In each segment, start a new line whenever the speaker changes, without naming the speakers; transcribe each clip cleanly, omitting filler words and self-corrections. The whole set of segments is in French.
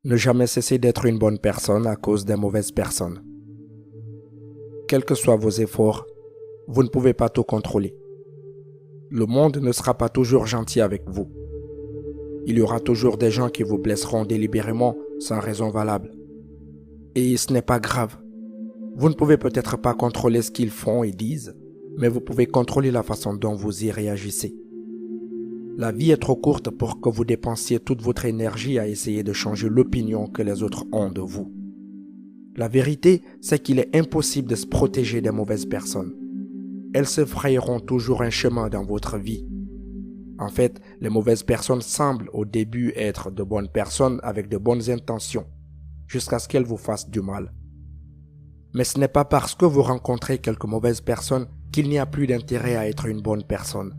Ne jamais cesser d'être une bonne personne à cause des mauvaises personnes. Quels que soient vos efforts, vous ne pouvez pas tout contrôler. Le monde ne sera pas toujours gentil avec vous. Il y aura toujours des gens qui vous blesseront délibérément sans raison valable. Et ce n'est pas grave. Vous ne pouvez peut-être pas contrôler ce qu'ils font et disent, mais vous pouvez contrôler la façon dont vous y réagissez. La vie est trop courte pour que vous dépensiez toute votre énergie à essayer de changer l'opinion que les autres ont de vous. La vérité, c'est qu'il est impossible de se protéger des mauvaises personnes. Elles se frayeront toujours un chemin dans votre vie. En fait, les mauvaises personnes semblent au début être de bonnes personnes avec de bonnes intentions, jusqu'à ce qu'elles vous fassent du mal. Mais ce n'est pas parce que vous rencontrez quelques mauvaises personnes qu'il n'y a plus d'intérêt à être une bonne personne.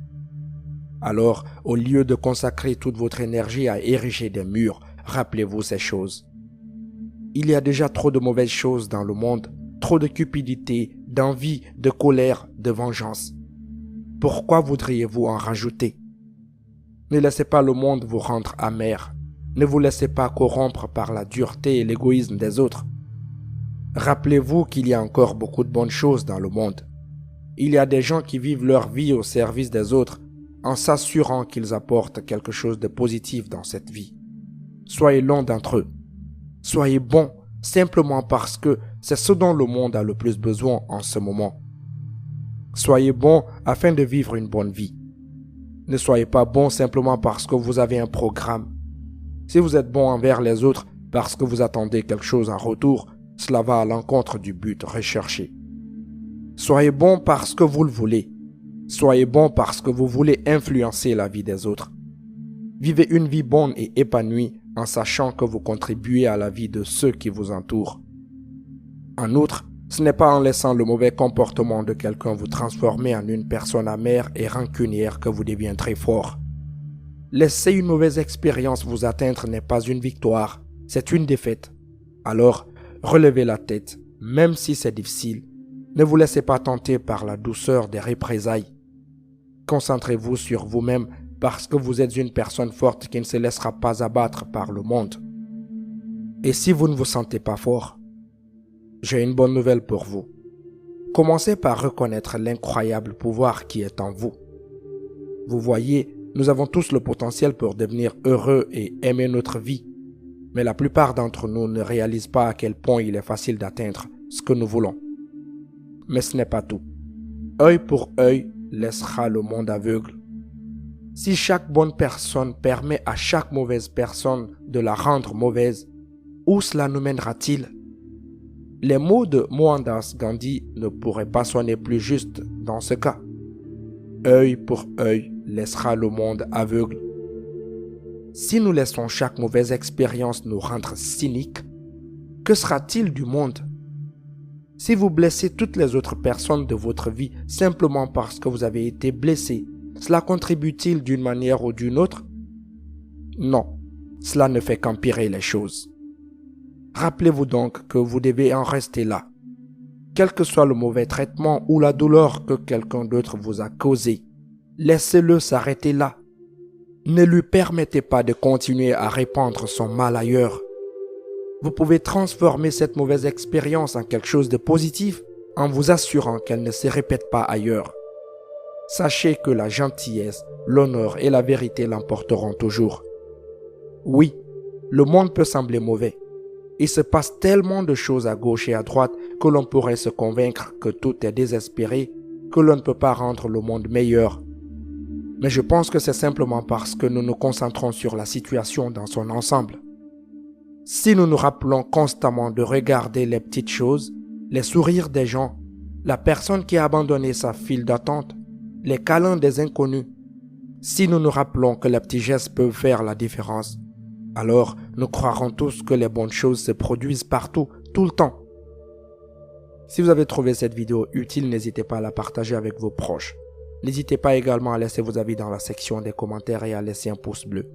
Alors, au lieu de consacrer toute votre énergie à ériger des murs, rappelez-vous ces choses. Il y a déjà trop de mauvaises choses dans le monde, trop de cupidité, d'envie, de colère, de vengeance. Pourquoi voudriez-vous en rajouter? Ne laissez pas le monde vous rendre amer. Ne vous laissez pas corrompre par la dureté et l'égoïsme des autres. Rappelez-vous qu'il y a encore beaucoup de bonnes choses dans le monde. Il y a des gens qui vivent leur vie au service des autres en s'assurant qu'ils apportent quelque chose de positif dans cette vie. Soyez l'un d'entre eux. Soyez bons simplement parce que c'est ce dont le monde a le plus besoin en ce moment. Soyez bons afin de vivre une bonne vie. Ne soyez pas bons simplement parce que vous avez un programme. Si vous êtes bon envers les autres parce que vous attendez quelque chose en retour, cela va à l'encontre du but recherché. Soyez bons parce que vous le voulez. Soyez bons parce que vous voulez influencer la vie des autres. Vivez une vie bonne et épanouie en sachant que vous contribuez à la vie de ceux qui vous entourent. En outre, ce n'est pas en laissant le mauvais comportement de quelqu'un vous transformer en une personne amère et rancunière que vous deviendrez fort. Laisser une mauvaise expérience vous atteindre n'est pas une victoire, c'est une défaite. Alors, relevez la tête, même si c'est difficile. Ne vous laissez pas tenter par la douceur des représailles. Concentrez-vous sur vous-même parce que vous êtes une personne forte qui ne se laissera pas abattre par le monde. Et si vous ne vous sentez pas fort, j'ai une bonne nouvelle pour vous. Commencez par reconnaître l'incroyable pouvoir qui est en vous. Vous voyez, nous avons tous le potentiel pour devenir heureux et aimer notre vie. Mais la plupart d'entre nous ne réalisent pas à quel point il est facile d'atteindre ce que nous voulons. Mais ce n'est pas tout. Œil pour œil laissera le monde aveugle. Si chaque bonne personne permet à chaque mauvaise personne de la rendre mauvaise, où cela nous mènera-t-il? Les mots de Mohandas Gandhi ne pourraient pas sonner plus justes dans ce cas. Œil pour œil laissera le monde aveugle. Si nous laissons chaque mauvaise expérience nous rendre cyniques, que sera-t-il du monde? Si vous blessez toutes les autres personnes de votre vie simplement parce que vous avez été blessé, cela contribue-t-il d'une manière ou d'une autre? Non, cela ne fait qu'empirer les choses. Rappelez-vous donc que vous devez en rester là. Quel que soit le mauvais traitement ou la douleur que quelqu'un d'autre vous a causé, laissez-le s'arrêter là. Ne lui permettez pas de continuer à répandre son mal ailleurs. Vous pouvez transformer cette mauvaise expérience en quelque chose de positif en vous assurant qu'elle ne se répète pas ailleurs. Sachez que la gentillesse, l'honneur et la vérité l'emporteront toujours. Oui, le monde peut sembler mauvais. Il se passe tellement de choses à gauche et à droite que l'on pourrait se convaincre que tout est désespéré, que l'on ne peut pas rendre le monde meilleur. Mais je pense que c'est simplement parce que nous nous concentrons sur la situation dans son ensemble. Si nous nous rappelons constamment de regarder les petites choses, les sourires des gens, la personne qui a abandonné sa file d'attente, les câlins des inconnus, si nous nous rappelons que les petits gestes peuvent faire la différence, alors nous croirons tous que les bonnes choses se produisent partout, tout le temps. Si vous avez trouvé cette vidéo utile, n'hésitez pas à la partager avec vos proches. N'hésitez pas également à laisser vos avis dans la section des commentaires et à laisser un pouce bleu.